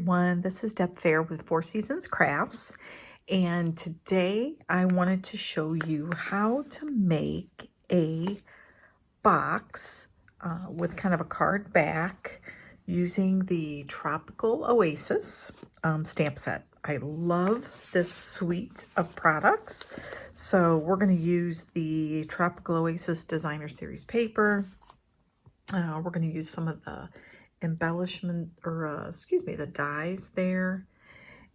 everyone, this is Deb Fair with Four Seasons Crafts, and today I wanted to show you how to make a box with kind of a card back using the Tropical Oasis stamp set. I love this suite of products, so we're going to use the Tropical Oasis Designer Series paper. We're going to use some of the embellishment, or the dies there,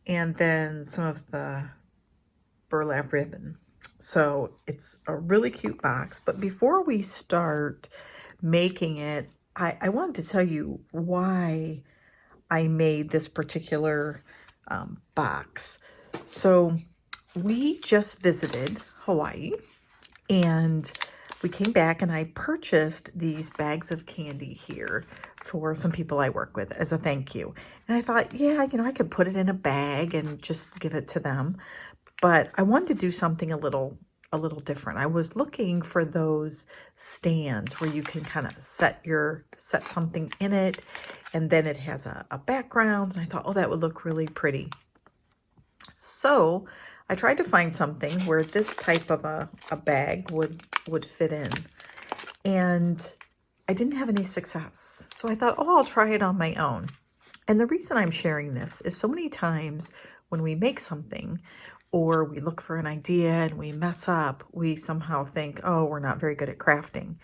and then some of the burlap ribbon. So it's a really cute box, but before we start making it, I wanted to tell you why I made this particular box. So we just visited Hawaii, and we came back and I purchased these bags of candy here for some people I work with as a thank you. And I thought, yeah, I could put it in a bag and just give it to them. But I wanted to do something a little different. I was looking for those stands where you can kind of set something in it, and then it has a background. And I thought, oh, that would look really pretty. So I tried to find something where this type of a bag would fit in, and I didn't have any success. So I thought, oh, I'll try it on my own. And the reason I'm sharing this is so many times when we make something or we look for an idea and we mess up, we somehow think, oh, we're not very good at crafting.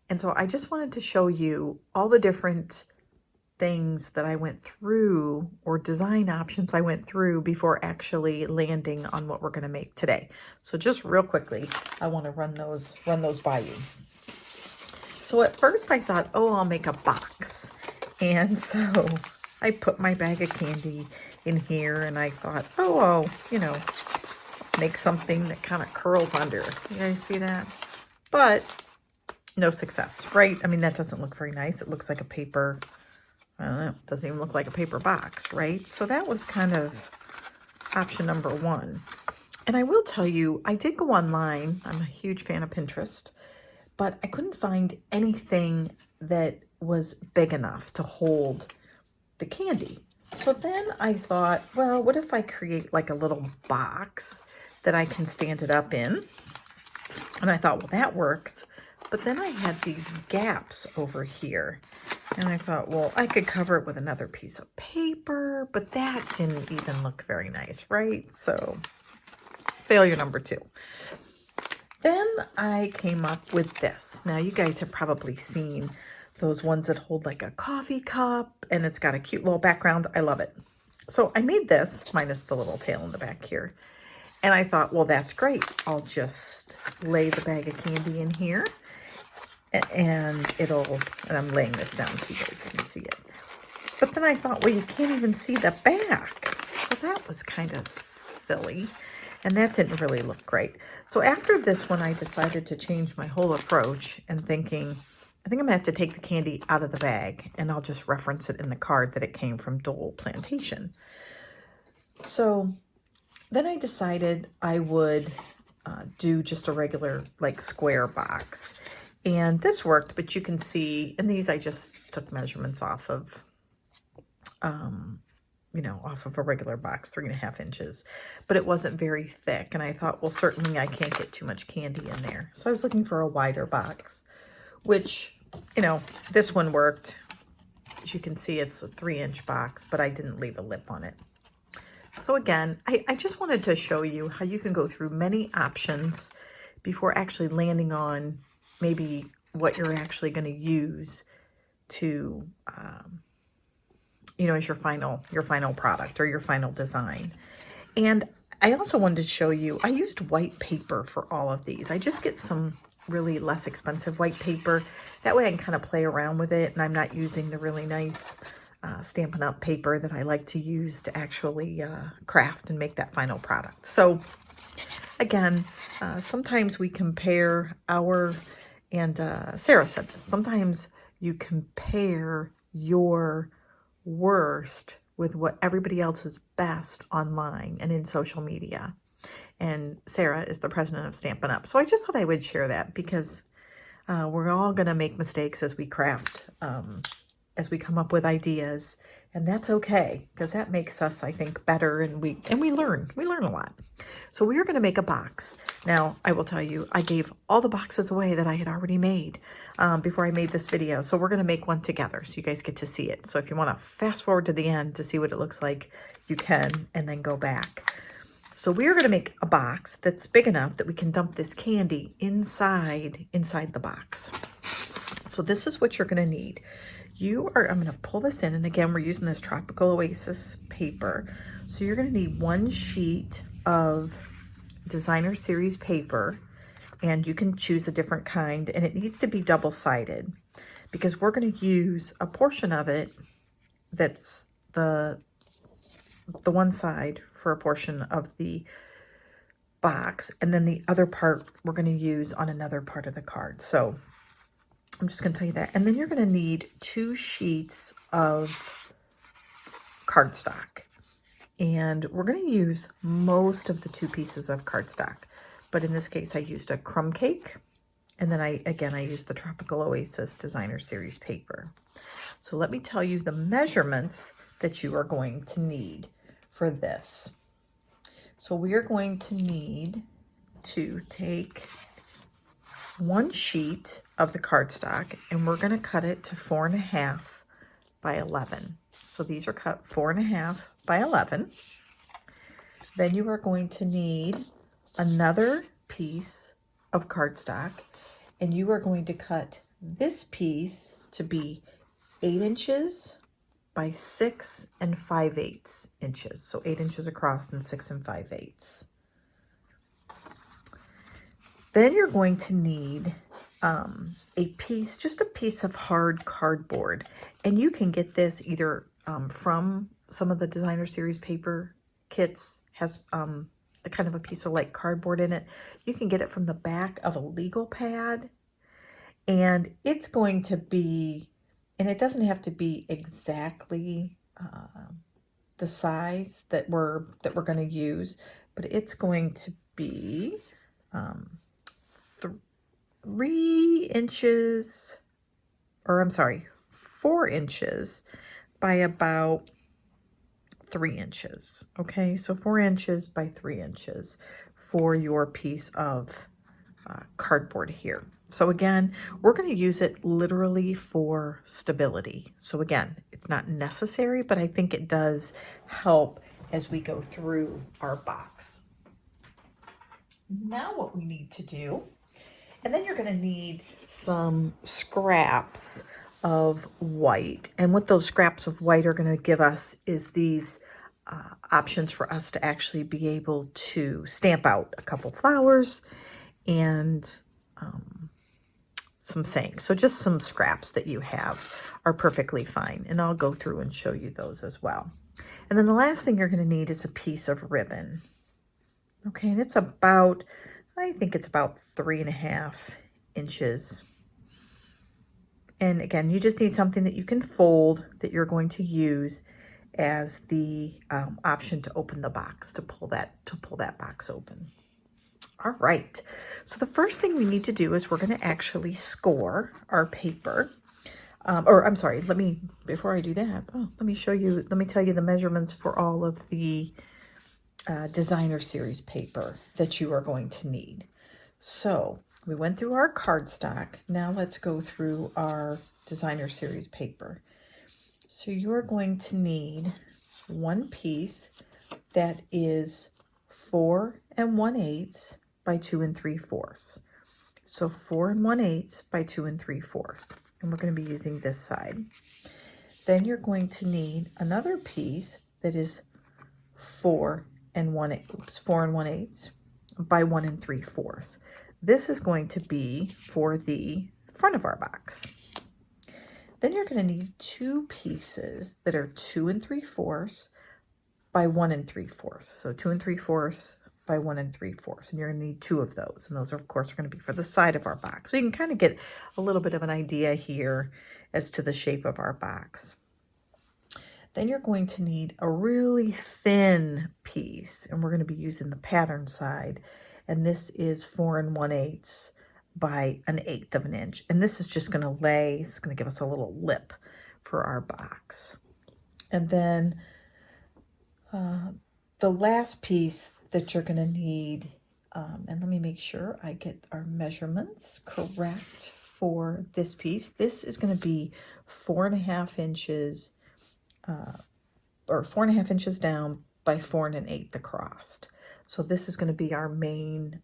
And so I just wanted to show you all the different things that I went through, or design options I went through before actually landing on what we're going to make today. So just real quickly, I want to run those by you. So at first I thought, oh, I'll make a box. And so I put my bag of candy in here, and I thought, oh, I'll, make something that kind of curls under. You guys see that? But no success, right? I mean, that doesn't look very nice. It looks like a paper, I don't know, it doesn't even look like a paper box, right? So that was kind of option number one. And I will tell you, I did go online. I'm a huge fan of Pinterest, but I couldn't find anything that was big enough to hold the candy. So then I thought, well, what if I create like a little box that I can stand it up in? And I thought, well, that works. But then I had these gaps over here, and I thought, well, I could cover it with another piece of paper, but that didn't even look very nice, right? So failure number two. Then I came up with this. Now, you guys have probably seen those ones that hold like a coffee cup, and it's got a cute little background. I love it. So I made this, minus the little tail in the back here. And I thought, well, that's great. I'll just lay the bag of candy in here, and I'm laying this down so you guys can see it. But then I thought, well, you can't even see the back. So that was kind of silly, and that didn't really look great. So after this one, I decided to change my whole approach, and thinking, I think I'm gonna have to take the candy out of the bag, and I'll just reference it in the card that it came from Dole Plantation. So then I decided I would do just a regular like square box. And this worked, but you can see, and these I just took measurements off of, off of a regular box, 3.5 inches, but it wasn't very thick. And I thought, well, certainly I can't get too much candy in there. So I was looking for a wider box, which, this one worked. As you can see, it's a 3-inch box, but I didn't leave a lip on it. So again, I just wanted to show you how you can go through many options before actually landing on maybe what you're actually going to use to, as your final product or your final design. And I also wanted to show you, I used white paper for all of these. I just get some really less expensive white paper. That way I can kind of play around with it, and I'm not using the really nice Stampin' Up paper that I like to use to actually craft and make that final product. So again, sometimes we compare and Sarah said this, sometimes you compare your worst with what everybody else is best online and in social media. And Sarah is the president of Stampin' Up. So I just thought I would share that, because we're all going to make mistakes as we craft, as we come up with ideas And that's okay, because that makes us, I think, better, and we learn a lot. So we are going to make a box. Now, I will tell you, I gave all the boxes away that I had already made before I made this video. So we're going to make one together so you guys get to see it. So if you want to fast forward to the end to see what it looks like, you can, and then go back. So we are going to make a box that's big enough that we can dump this candy inside the box. So this is what you're going to need. I'm going to pull this in, and again, we're using this Tropical Oasis paper. So you're going to need 1 sheet of Designer Series paper, and you can choose a different kind, and it needs to be double-sided because we're going to use a portion of it that's the one side for a portion of the box, and then the other part we're going to use on another part of the card. So I'm just going to tell you that. And then you're going to need 2 sheets of cardstock. And we're going to use most of the 2 pieces of cardstock. But in this case, I used a crumb cake. And then I used the Tropical Oasis Designer Series paper. So let me tell you the measurements that you are going to need for this. So we are going to need to take 1 sheet of the cardstock, and we're going to cut it to 4.5 by 11. So these are cut 4.5 by 11. Then you are going to need another piece of cardstock, and you are going to cut this piece to be 8 inches by 6 5/8 inches. So 8 inches across and 6 5/8. Then you're going to need just a piece of hard cardboard. And you can get this either from some of the Designer Series paper kits, has a kind of a piece of like cardboard in it. You can get it from the back of a legal pad. And it's going to be, and it doesn't have to be exactly the size that we're going to use, but it's going to be 4 inches by about 3 inches. Okay, so 4 inches by 3 inches for your piece of cardboard here. So again, we're going to use it literally for stability. So again, it's not necessary, but I think it does help as we go through our box. Now what we need to do, and then you're going to need some scraps of white. And what those scraps of white are going to give us is these options for us to actually be able to stamp out a couple flowers and some sayings. So just some scraps that you have are perfectly fine. And I'll go through and show you those as well. And then the last thing you're going to need is a piece of ribbon. Okay, and it's about, I think it's about 3.5 inches. And again, you just need something that you can fold that you're going to use as the option to open the box, to pull that box open. All right, so the first thing we need to do is we're going to actually score our paper. Before I do that, let me tell you the measurements for all of the Designer Series paper that you are going to need. So we went through our cardstock. Now let's go through our Designer Series paper. So you're going to need 1 piece that is 4 1/8 by 2 3/4. So 4 1/8 by 2 3/4. And we're going to be using this side. Then you're going to need another piece that is 4 1/8 by 1 3/4. This is going to be for the front of our box. Then you're going to need 2 pieces that are 2 3/4 by 1 3/4. So 2 3/4 by 1 3/4. And you're going to need 2 of those. And those, of course, are going to be for the side of our box. So you can kind of get a little bit of an idea here as to the shape of our box. Then you're going to need a really thin piece, and we're going to be using the pattern side. And this is 4 1/8 by 1/8 of an inch. And this is just going to it's going to give us a little lip for our box. And then the last piece that you're going to need, and let me make sure I get our measurements correct for this piece. This is going to be 4.5 inches or 4.5 inches down by 4 1/8 across. So this is going to be our main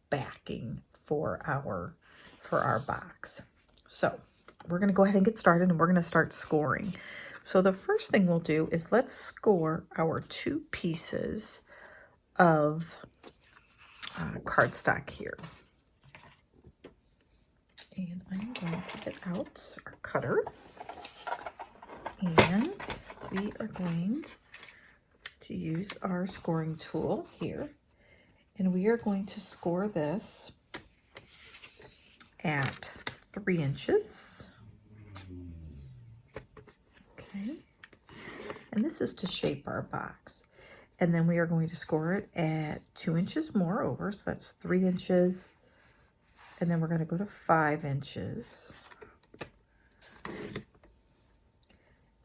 backing for our box. So we're going to go ahead and get started, and we're going to start scoring. So the first thing we'll do is let's score our 2 pieces of cardstock here. And I'm going to get out our cutter, and we are going to use our scoring tool here, and we are going to score this at 3 inches. Okay, and this is to shape our box. And then we are going to score it at 2 inches more over, so that's 3 inches. And then we're going to go to 5 inches.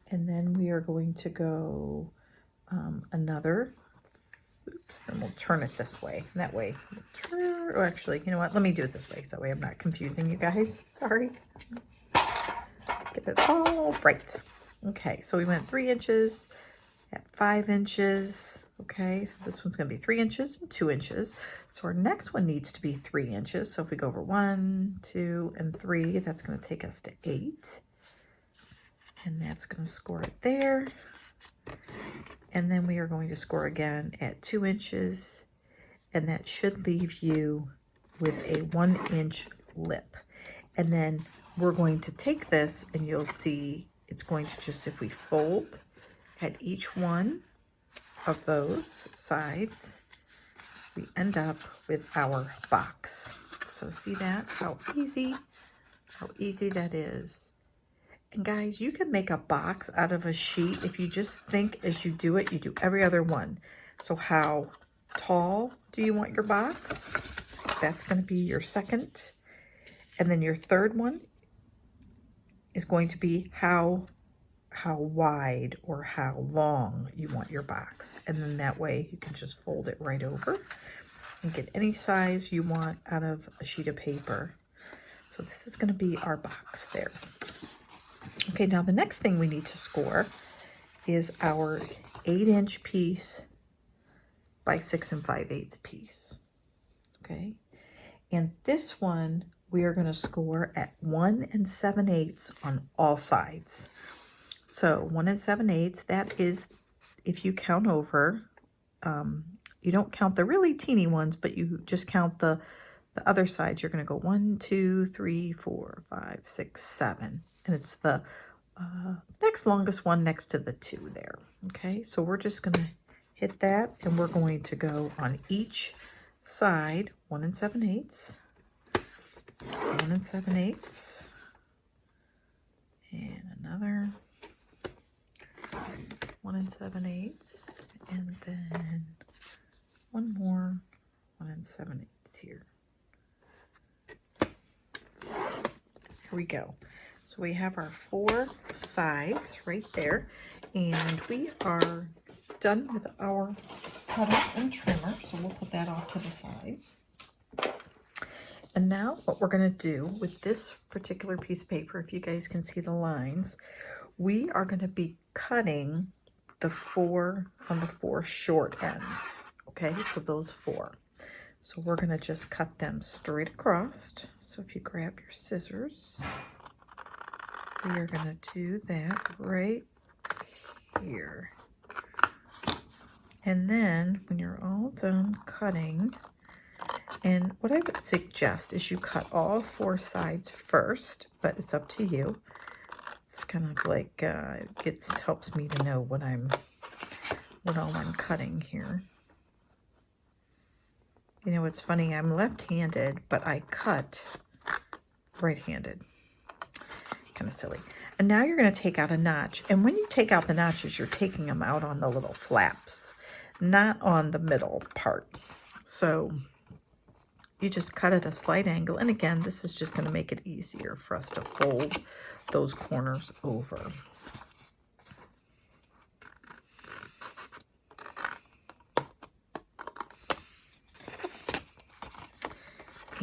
And then we are going to go another, oops, and we'll turn it this way. And that way, we'll turn, or actually, you know what, let me do it this way, so that way I'm not confusing you guys. Sorry. Get it all right. Okay, so we went 3 inches at 5 inches. Okay, so this one's going to be 3 inches and 2 inches. So our next one needs to be 3 inches. So if we go over 1, 2, and 3, that's going to take us to 8. And that's going to score it there. And then we are going to score again at 2 inches. And that should leave you with a 1-inch lip. And then we're going to take this, and you'll see it's going to just, if we fold at each one of those sides, we end up with our box. So see that? How easy that is. And guys, you can make a box out of a sheet if you just think as you do it, you do every other one. So how tall do you want your box? That's going to be your second. And then your third one is going to be how wide or how long you want your box. And then that way you can just fold it right over and get any size you want out of a sheet of paper. So this is going to be our box there. Okay, now the next thing we need to score is our 8-inch piece by 6 5/8 piece. Okay, and this one we are going to score at 1 7/8 on all sides. So 1 7/8, that is, if you count over, you don't count the really teeny ones, but you just count the other sides. You're going to go 1, 2, 3, 4, 5, 6, 7. And it's the next longest one next to the 2 there. Okay, so we're just going to hit that, and we're going to go on each side 1 7/8, 1 7/8, and another 1 7/8, and then one more 1 7/8 here. Here we go. So we have our 4 sides right there, and we are done with our cutter and trimmer, so we'll put that off to the side. And now what we're going to do with this particular piece of paper, if you guys can see the lines, we are going to be cutting the 4 on the 4 short ends. Okay, so those 4. So we're going to just cut them straight across. So if you grab your scissors, we are going to do that right here. And then when you're all done cutting, and what I would suggest is you cut all 4 sides first, but it's up to you. It's kind of like it helps me to know what all I'm cutting here. You know, it's funny, I'm left-handed, but I cut right-handed. Kind of silly. And now you're going to take out a notch. And when you take out the notches, you're taking them out on the little flaps, not on the middle part. So you just cut at a slight angle. And again, this is just going to make it easier for us to fold those corners over.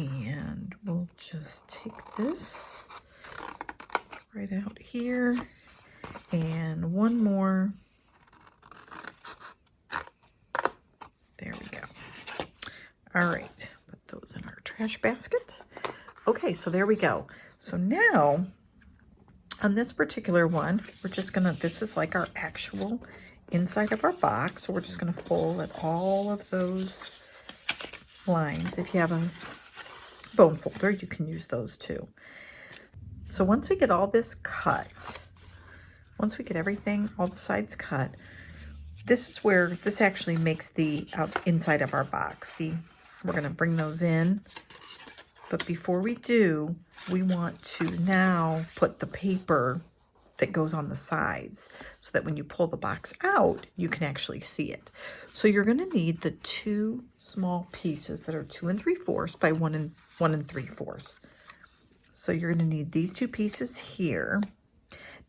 And we'll just take this right out here, and one more. There we go. All right, put those in our trash basket. Okay, so there we go. So now on this particular one, we're just gonna, this is like our actual inside of our box. So we're just gonna fold all of those lines. If you have a bone folder, you can use those too. So once we get all this cut, once we get everything, all the sides cut, this is where this actually makes the inside of our box. See, we're going to bring those in. But before we do, we want to now put the paper that goes on the sides so that when you pull the box out, you can actually see it. So you're going to need the two small pieces that are 2 3/4 by 1 3/4. So you're going to need these two pieces here.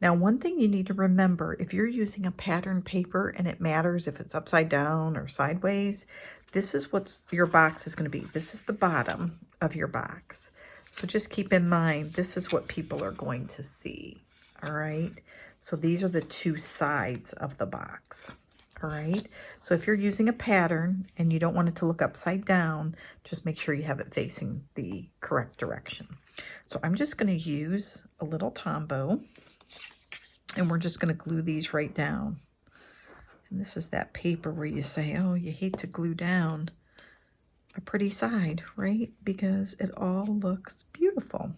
Now, one thing you need to remember, if you're using a pattern paper and it matters if it's upside down or sideways, this is what your box is going to be. This is the bottom of your box. So just keep in mind, this is what people are going to see. All right. So these are the two sides of the box. All right. So if you're using a pattern and you don't want it to look upside down, just make sure you have it facing the correct direction. So I'm just going to use a little Tombow. And we're just going to glue these right down. And this is that paper where you say, oh, you hate to glue down a pretty side, right? Because it all looks beautiful.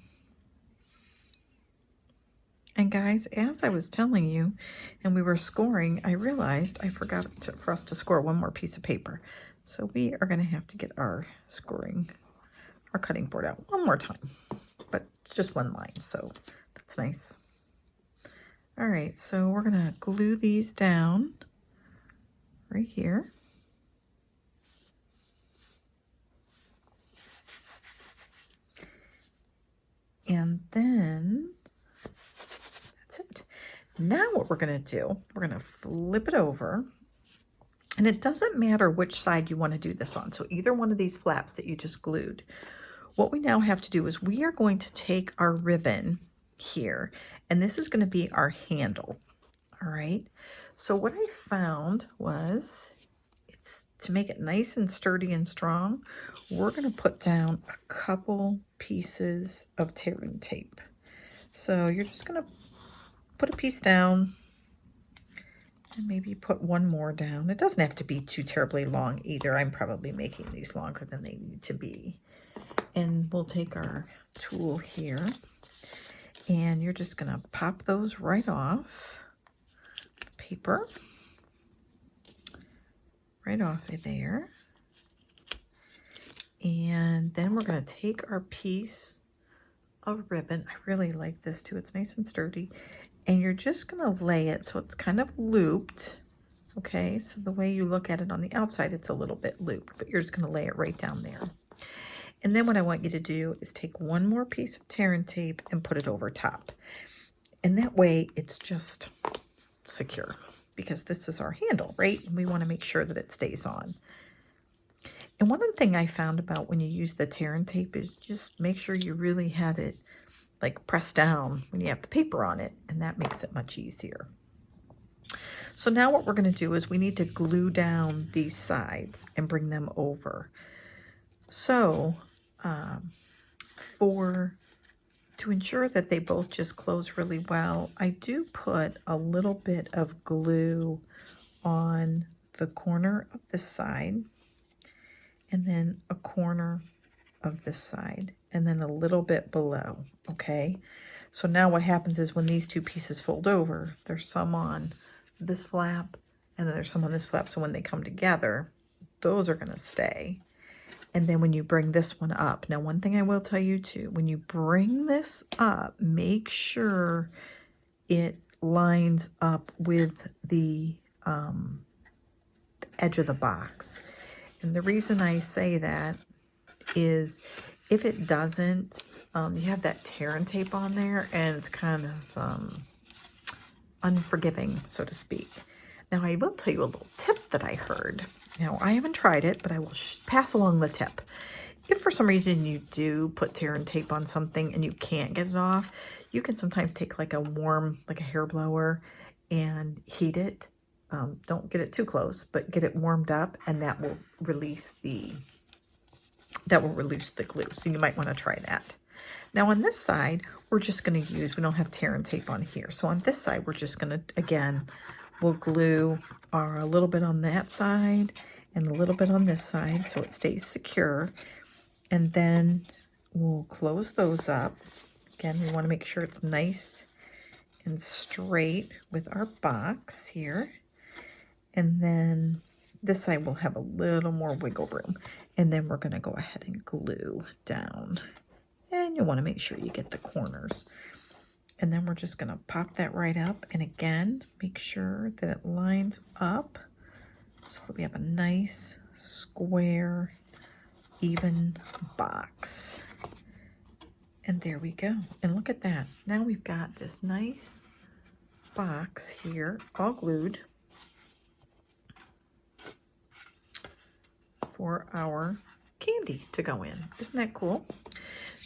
And guys, as I was telling you, and we were scoring, I realized I forgot for us to score one more piece of paper. So we are going to have to get our cutting board out one more time. But it's just one line, so that's nice. All right, so we're going to glue these down right here. And then that's it. Now what we're going to do, we're going to flip it over. And it doesn't matter which side you want to do this on. So either one of these flaps that you just glued. What we now have to do is we are going to take our ribbon here, and this is going to be our handle. All right, so what I found was, it's to make it nice and sturdy and strong, we're going to put down a couple pieces of tearing tape. So you're just going to put a piece down and maybe put one more down. It doesn't have to be too terribly long either. I'm probably making these longer than they need to be. And we'll take our tool here, and you're just going to pop those right off the paper, right off of there. And then we're going to take our piece of ribbon. I really like this too. It's nice and sturdy. And you're just going to lay it so it's kind of looped. Okay, so the way you look at it on the outside, it's a little bit looped, but you're just going to lay it right down there. And then what I want you to do is take one more piece of tearing tape and put it over top. And that way it's just secure, because this is our handle, right? And we want to make sure that it stays on. And one thing I found about when you use the tearing tape is just make sure you really have it like pressed down when you have the paper on it, and that makes it much easier. So now what we're going to do is we need to glue down these sides and bring them over. So to ensure that they both just close really well, I do put a little bit of glue on the corner of this side, and then a corner of this side, and then a little bit below, okay? So now what happens is when these two pieces fold over, there's some on this flap, and then there's some on this flap, so when they come together, those are gonna stay. And then when you bring this one up, now one thing I will tell you too, when you bring this up, make sure it lines up with the edge of the box. And the reason I say that is if it doesn't, you have that tearing tape on there, and it's kind of unforgiving, so to speak. Now I will tell you a little tip that I heard. Now I haven't tried it, but I will pass along the tip. if for some reason you do put tear and tape on something and you can't get it off, you can sometimes take like a warm, like a hair blower, and heat it. Don't get it too close, but get it warmed up, and that will release the glue. So you might want to try that. Now on this side, we're just going to use, we don't have tear and tape on here. So on this side, we're just going to, again, we'll glue a little bit on that side and a little bit on this side so it stays secure. And then we'll close those up. Again, we want to make sure it's nice and straight with our box here. And then this side will have a little more wiggle room. And then we're going to go ahead and glue down. And you'll want to make sure you get the corners. And then we're just going to pop that right up. And again, make sure that it lines up so that we have a nice, square, even box. And there we go. And look at that. Now we've got this nice box here, all glued for our candy to go in. Isn't that cool?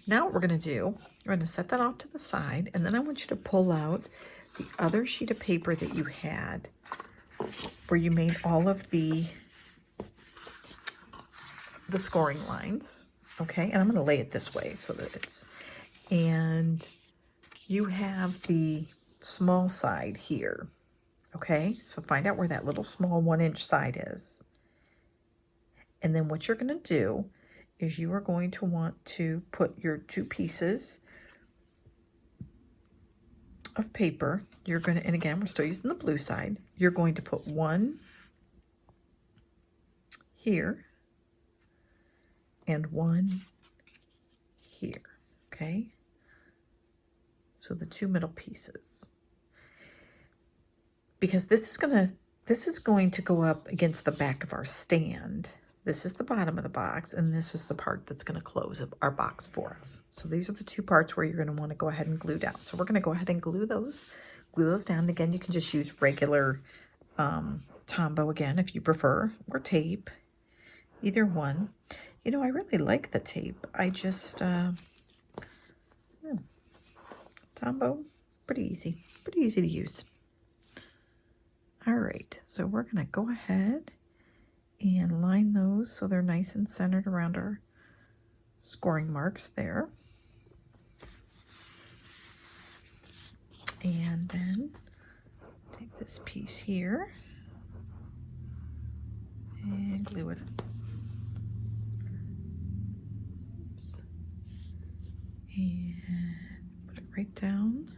Now what we're going to do, we're going to set that off to the side, and then I want you to pull out the other sheet of paper that you had where you made all of the scoring lines, okay? And I'm going to lay it this way so that it's, and you have the small side here, okay? So find out where that little small 1-inch side is. And then what you're going to do is you are going to want to put your 2 pieces of paper. You're going to, and again, we're still using the blue side. You're going to put one here and one here, okay? So the 2 middle pieces. Because this is going to go up against the back of our stand. This is the bottom of the box, and this is the part that's going to close up our box for us. So these are the 2 parts where you're going to want to go ahead and glue down. So we're going to go ahead and glue those down. Again, you can just use regular Tombow again if you prefer, or tape, either one. You know, I really like the tape. I just, Tombow, pretty easy to use. All right, so we're going to go ahead and line those so they're nice and centered around our scoring marks there. And then take this piece here and glue it. Oops. And put it right down.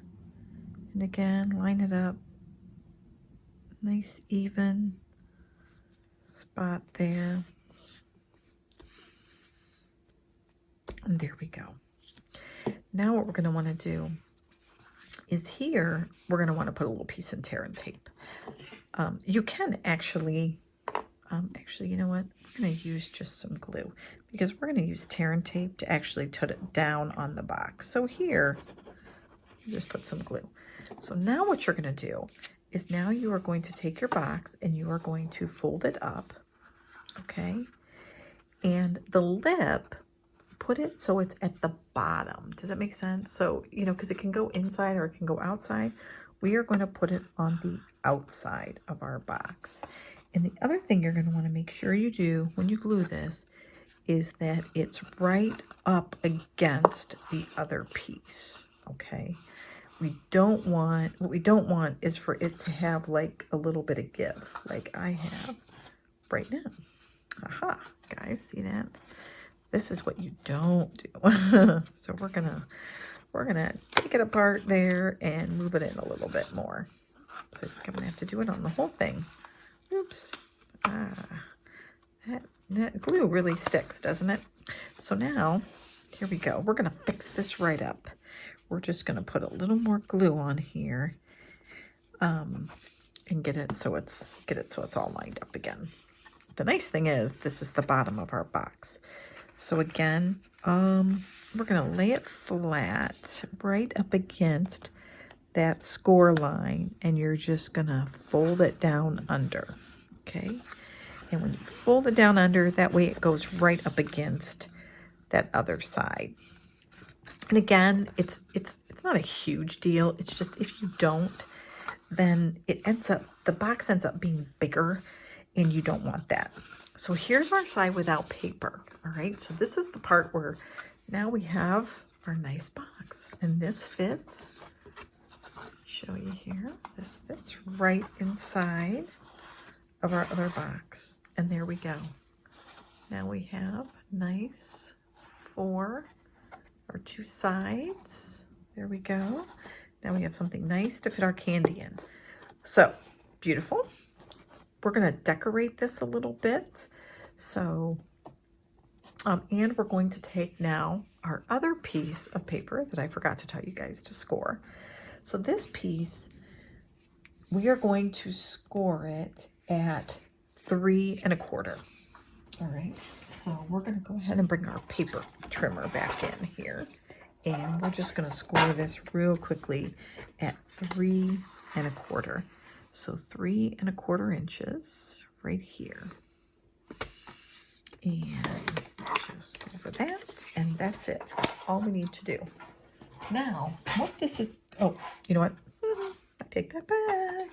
And again, line it up. Nice, even spot there. And there we go. Now what we're going to want to do is here, we're going to want to put a little piece of tear and tape. You can actually, you know what? We're going to use just some glue because we're going to use tear and tape to actually put it down on the box. So here, just put some glue. So now what you're going to do is now you are going to take your box and you are going to fold it up, okay? And the lip, put it so it's at the bottom. Does that make sense? So, you know, because it can go inside or it can go outside. We are going to put it on the outside of our box. And the other thing you're going to want to make sure you do when you glue this is that it's right up against the other piece, okay? What we don't want is for it to have like a little bit of give, like I have right now. Aha, guys, see that? This is what you don't do. So we're gonna take it apart there and move it in a little bit more. So I'm gonna have to do it on the whole thing. Oops. That glue really sticks, doesn't it? So now, here we go. We're gonna fix this right up. We're just going to put a little more glue on here and get it so it's all lined up again. The nice thing is this is the bottom of our box. So again, we're going to lay it flat right up against that score line, and you're just going to fold it down under, okay? And when you fold it down under, that way it goes right up against that other side. And again, it's not a huge deal. It's just if you don't, then the box ends up being bigger, and you don't want that. So here's our side without paper. All right, so this is the part where now we have our nice box, and this fits. Show you here. This fits right inside of our other box, and there we go. Now we have nice 4 or 2 sides. There we go. Now we have something nice to fit our candy in. So beautiful. We're going to decorate this a little bit. So, and we're going to take now our other piece of paper that I forgot to tell you guys to score. So this piece, we are going to score it at 3 1/4. All right, so we're going to go ahead and bring our paper trimmer back in here, and we're just going to score this real quickly at 3 1/4. So 3 1/4 inches right here, and just over that, and that's it. That's all we need to do. Now, what this is, oh, you know what? I take that back.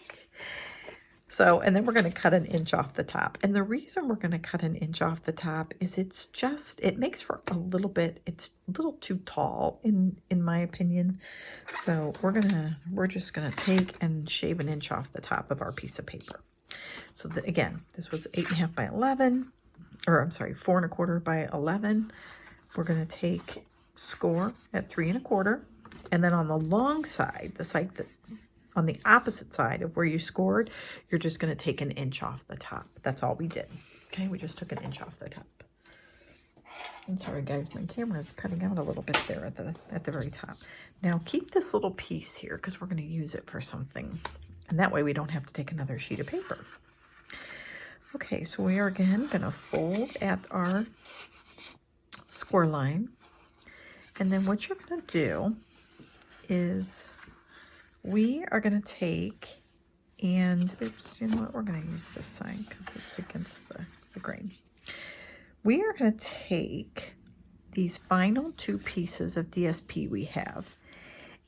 So, and then we're going to cut 1 inch off the top. And the reason we're going to cut 1 inch off the top is it makes for a little bit, it's a little too tall in my opinion. So we're just going to take and shave 1 inch off the top of our piece of paper. So again, this was 8 1/2 by 11, or I'm sorry, 4 1/4 by 11. We're going to score at 3 1/4. And then on the long side, the side that, on the opposite side of where you scored, you're just going to take 1 inch off the top. That's all we did. Okay, we just took 1 inch off the top. I'm sorry guys, my camera is cutting out a little bit there at the very top. Now keep this little piece here because we're going to use it for something. And that way we don't have to take another sheet of paper. Okay, so we are again going to fold at our score line. And then what you're going to do is we are going to take and, oops, you know what, we're going to use this side because it's against the grain. We are going to take these final 2 pieces of DSP we have,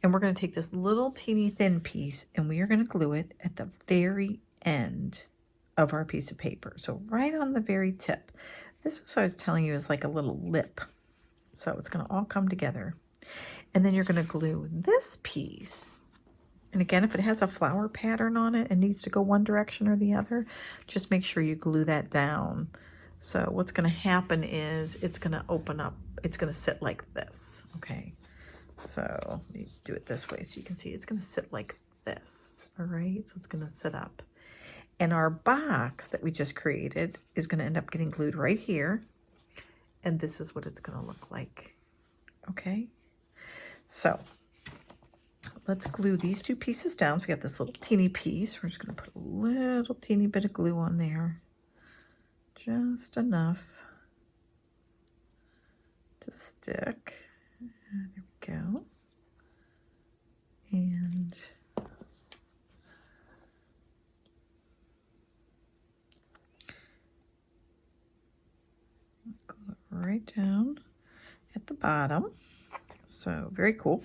and we're going to take this little teeny thin piece, and we are going to glue it at the very end of our piece of paper. So right on the very tip. This is what I was telling you is like a little lip. So it's going to all come together. And then you're going to glue this piece. And again, if it has a flower pattern on it and needs to go one direction or the other, just make sure you glue that down. So what's going to happen is it's going to open up. It's going to sit like this. Okay. So let me do it this way so you can see it's going to sit like this. All right. So it's going to sit up. And our box that we just created is going to end up getting glued right here. And this is what it's going to look like. Okay. So let's glue these 2 pieces down. So we have this little teeny piece. We're just going to put a little teeny bit of glue on there. Just enough to stick. There we go. And glue it right down at the bottom. So very cool.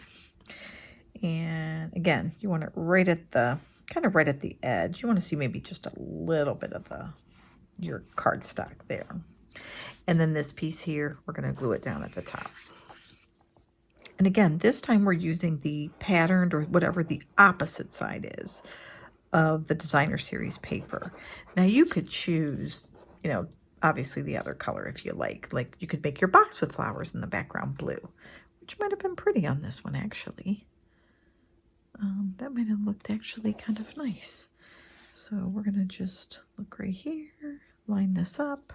And again, you want it right at the, kind of right at the edge. You want to see maybe just a little bit of your cardstock there. And then this piece here, we're going to glue it down at the top. And again, this time we're using the patterned or whatever the opposite side is of the designer series paper. Now you could choose, you know, obviously the other color if you like. Like you could make your box with flowers in the background blue, which might have been pretty on this one actually. That might have looked actually kind of nice. So we're going to just look right here, line this up.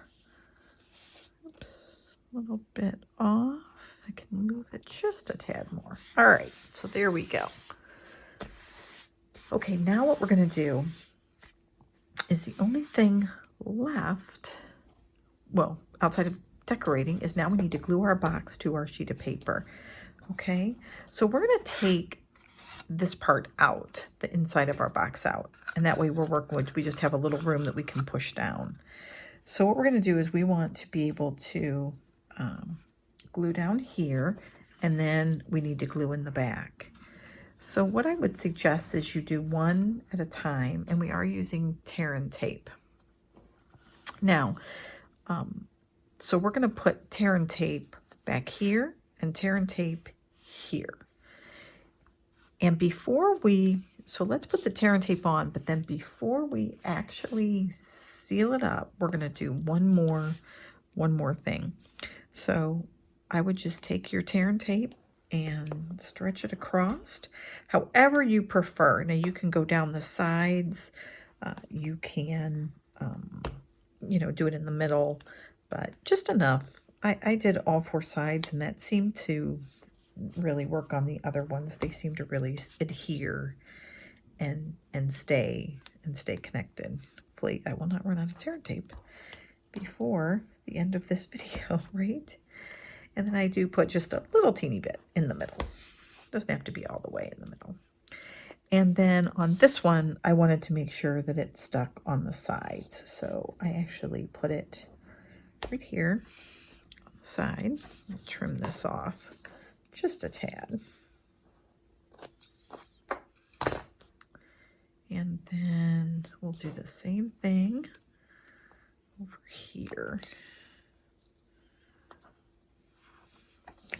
Oops, a little bit off. I can move it just a tad more. All right, so there we go. Okay, now what we're going to do is the only thing left, well, outside of decorating, is now we need to glue our box to our sheet of paper. Okay, so we're going to take this part out, the inside of our box out, and that way we're working with, we just have a little room that we can push down. So what we're going to do is we want to be able to glue down here, and then we need to glue in the back. So what I would suggest is you do one at a time, and we are using tear and tape. Now, so we're going to put tear and tape back here and tear and tape here. And before we, so let's put the tear and tape on, but then before we actually seal it up, we're going to do one more thing. So I would just take your tear and tape and stretch it across, however you prefer. Now you can go down the sides, you can, you know, do it in the middle, but just enough. I did all 4 sides, and that seemed to really work on the other ones. They seem to really adhere and stay connected. Hopefully I will not run out of tear and tape before the end of this video, right? And then I do put just a little teeny bit in the middle. Doesn't have to be all the way in the middle. And then on this one, I wanted to make sure that it stuck on the sides. So I actually put it right here on the side. I'll trim this off just a tad. And then we'll do the same thing over here.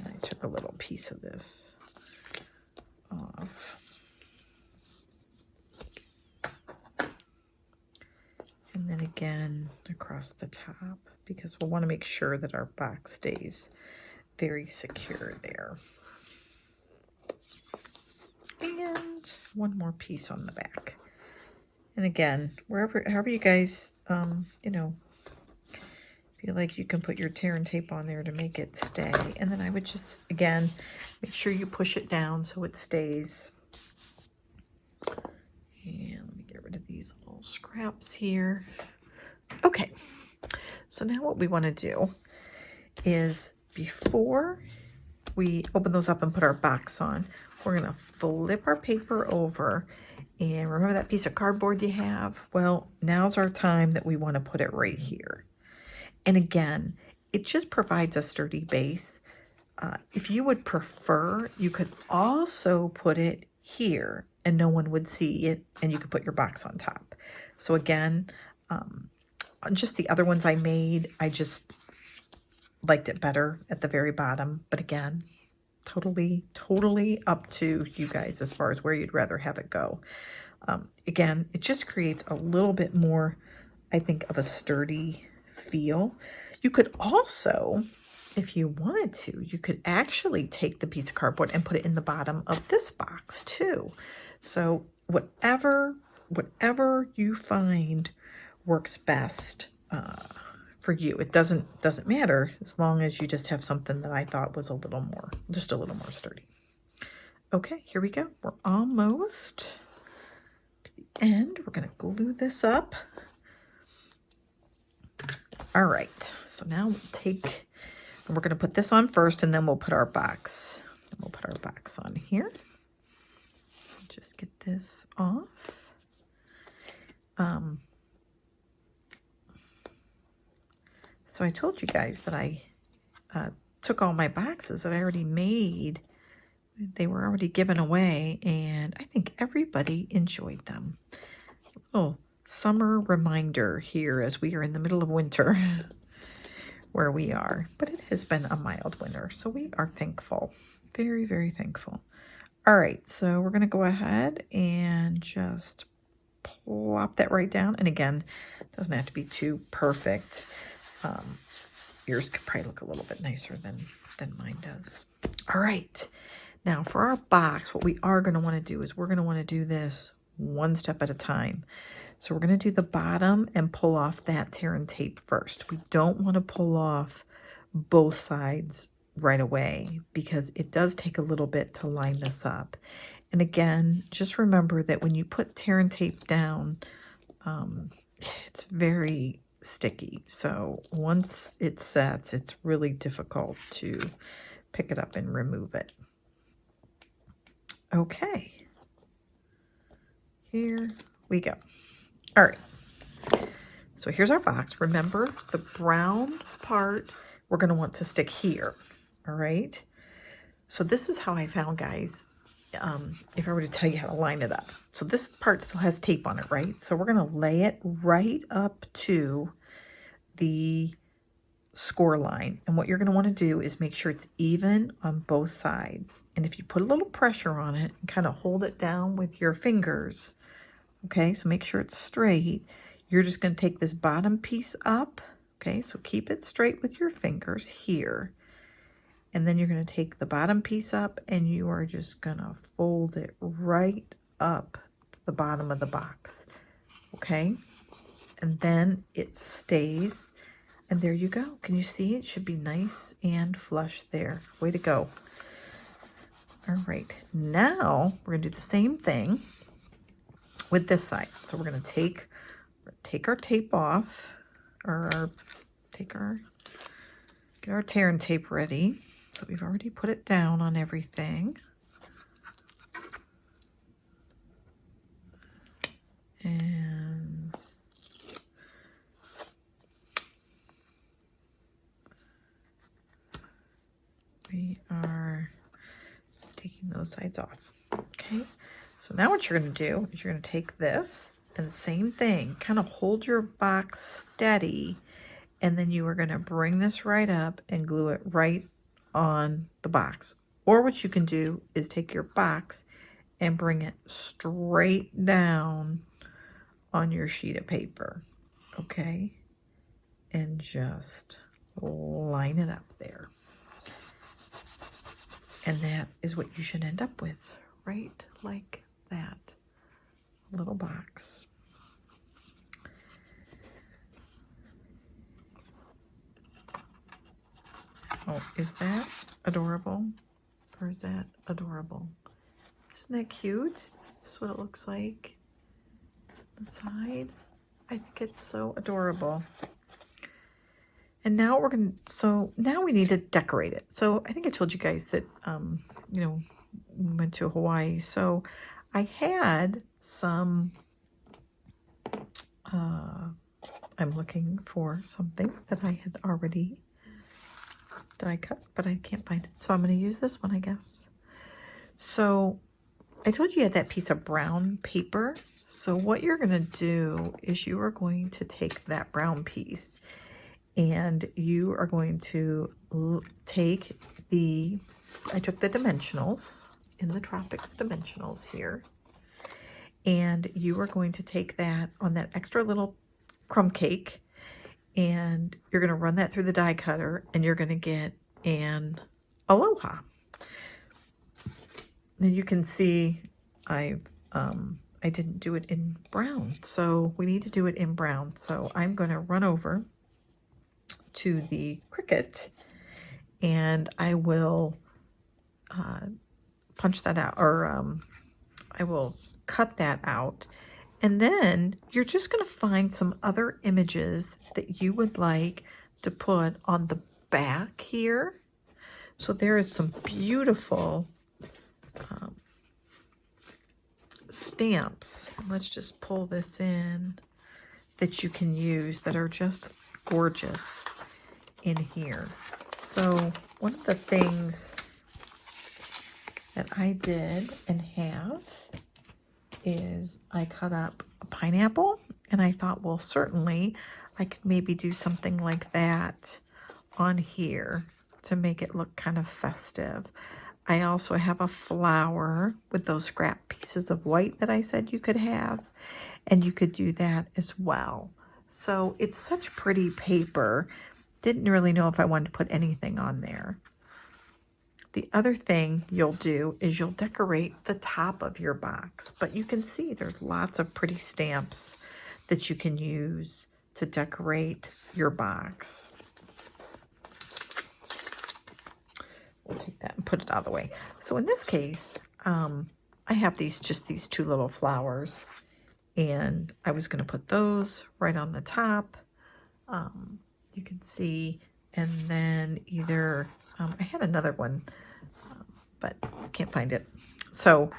I took a little piece of this off. And then again across the top, because we'll want to make sure that our box stays very secure there. And one more piece on the back. And again, however you guys, you know, feel like you can put your tear and tape on there to make it stay. And then I would just, again, make sure you push it down so it stays. And let me get rid of these little scraps here. Okay, so now what we want to do is, before we open those up and put our box on, we're going to flip our paper over. And remember that piece of cardboard you have? Well, now's our time that we want to put it right here. And again, it just provides a sturdy base. If you would prefer, you could also put it here and no one would see it, and you could put your box on top. So again, just the other ones I made, I just liked it better at the very bottom. But again, totally up to you guys as far as where you'd rather have it go. Again, it just creates a little bit more, I think, of a sturdy feel. You could also, if you wanted to, you could actually take the piece of cardboard and put it in the bottom of this box too. So whatever you find works best for you. It doesn't matter, as long as you just have something that I thought was just a little more sturdy. Okay, here we go. We're almost to the end. We're going to glue this up. All right, so now we'll take, and we're going to put this on first, and then we'll put our box. And we'll put our box on here. Just get this off. So I told you guys that I took all my boxes that I already made. They were already given away, and I think everybody enjoyed them. Oh, summer reminder here as we are in the middle of winter where we are, but it has been a mild winter, so we are thankful, very, very thankful. All right, so we're going to go ahead and just plop that right down. And again, it doesn't have to be too perfect. Yours could probably look a little bit nicer than mine does. All right, now for our box, what we are going to want to do is we're going to want to do this one step at a time. So we're going to do the bottom and pull off that tear and tape first. We don't want to pull off both sides right away because it does take a little bit to line this up. And again, just remember that when you put tear and tape down, it's very sticky. So once it sets, it's really difficult to pick it up and remove it. Okay, here we go. All right, so here's our box. Remember, the brown part we're going to want to stick here. All right. So this is how I found, guys, if I were to tell you how to line it up. So this part still has tape on it, right? So we're going to lay it right up to the score line. And what you're going to want to do is make sure it's even on both sides. And if you put a little pressure on it and kind of hold it down with your fingers, okay, so make sure it's straight. You're just going to take this bottom piece up, okay, so keep it straight with your fingers here. And then you're going to take the bottom piece up and you are just going to fold it right up to the bottom of the box, okay? And then it stays, and there you go. Can you see? It should be nice and flush there. Way to go. All right, now we're going to do the same thing with this side. So we're going to take our tape off, or get our tear and tape ready. So we've already put it down on everything. And we are taking those sides off. Okay, so now what you're going to do is you're going to take this and the same thing, kind of hold your box steady, and then you are going to bring this right up and glue it right on the box. Or what you can do is take your box and bring it straight down on your sheet of paper, okay? And just line it up there. And that is what you should end up with, right like that. Little box. Oh, is that adorable? Or is that adorable? Isn't that cute? This is what it looks like inside. I think it's so adorable. And now now we need to decorate it. So I think I told you guys that, you know, we went to Hawaii. So I had some, I'm looking for something that I had already die cut, but I can't find it. So I'm going to use this one, I guess. So I told you you had that piece of brown paper. So what you're going to do is you are going to take that brown piece and you are going to take I took the dimensionals in the Tropics dimensionals here, and you are going to take that on that extra little crumb cake, and you're going to run that through the die cutter, and you're going to get an aloha. And you can see I didn't do it in brown, so we need to do it in brown. So I'm going to run over to the Cricut and I will punch that out, or I will cut that out. And then you're just going to find some other images that you would like to put on the back here. So there is some beautiful stamps. Let's just pull this in that you can use that are just gorgeous in here. So one of the things that I did and have is I cut up a pineapple, and I thought, well, certainly I could maybe do something like that on here to make it look kind of festive. I also have a flower with those scrap pieces of white that I said you could have, and you could do that as well. So it's such pretty paper. Didn't really know if I wanted to put anything on there. The other thing you'll do is you'll decorate the top of your box, but you can see there's lots of pretty stamps that you can use to decorate your box. We'll take that and put it out of the way. So in this case, I have just these two little flowers, and I was going to put those right on the top. You can see, and then either I had another one, but I can't find it. So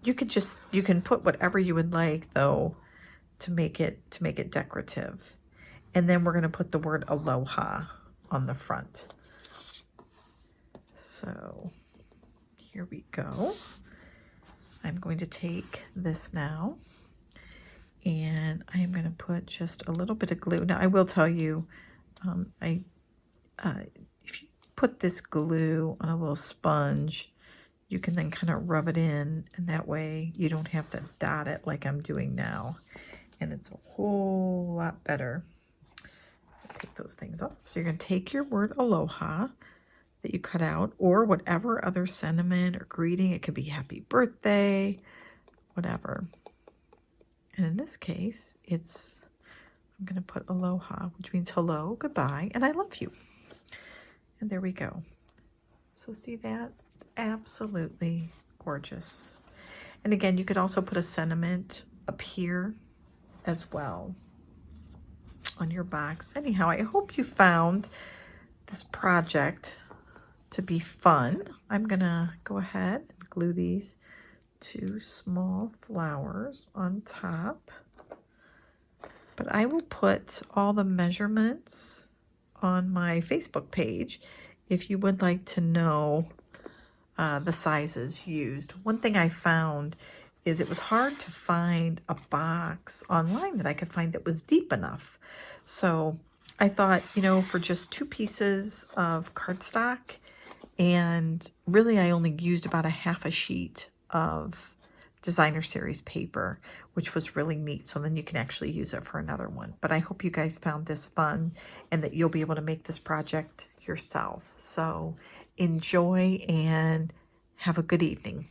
you can put whatever you would like though to make it decorative. And then we're going to put the word aloha on the front. So here we go. I'm going to take this now and I am going to put just a little bit of glue. Now I will tell you, if you put this glue on a little sponge, you can then kind of rub it in, and that way you don't have to dot it like I'm doing now. And it's a whole lot better. Take those things off. So you're going to take your word aloha that you cut out, or whatever other sentiment or greeting. It could be happy birthday, whatever. And in this case, I'm going to put aloha, which means hello, goodbye, and I love you. And there we go. So see that? It's absolutely gorgeous. And again, you could also put a sentiment up here as well on your box. Anyhow, I hope you found this project to be fun. I'm gonna go ahead and glue these 2 small flowers on top. But I will put all the measurements on my Facebook page if you would like to know the sizes used. One thing I found is it was hard to find a box online that I could find that was deep enough. So I thought, you know, for just 2 pieces of cardstock, and really I only used about a half a sheet of designer series paper, which was really neat. So then you can actually use it for another one. But I hope you guys found this fun and that you'll be able to make this project yourself. So enjoy and have a good evening.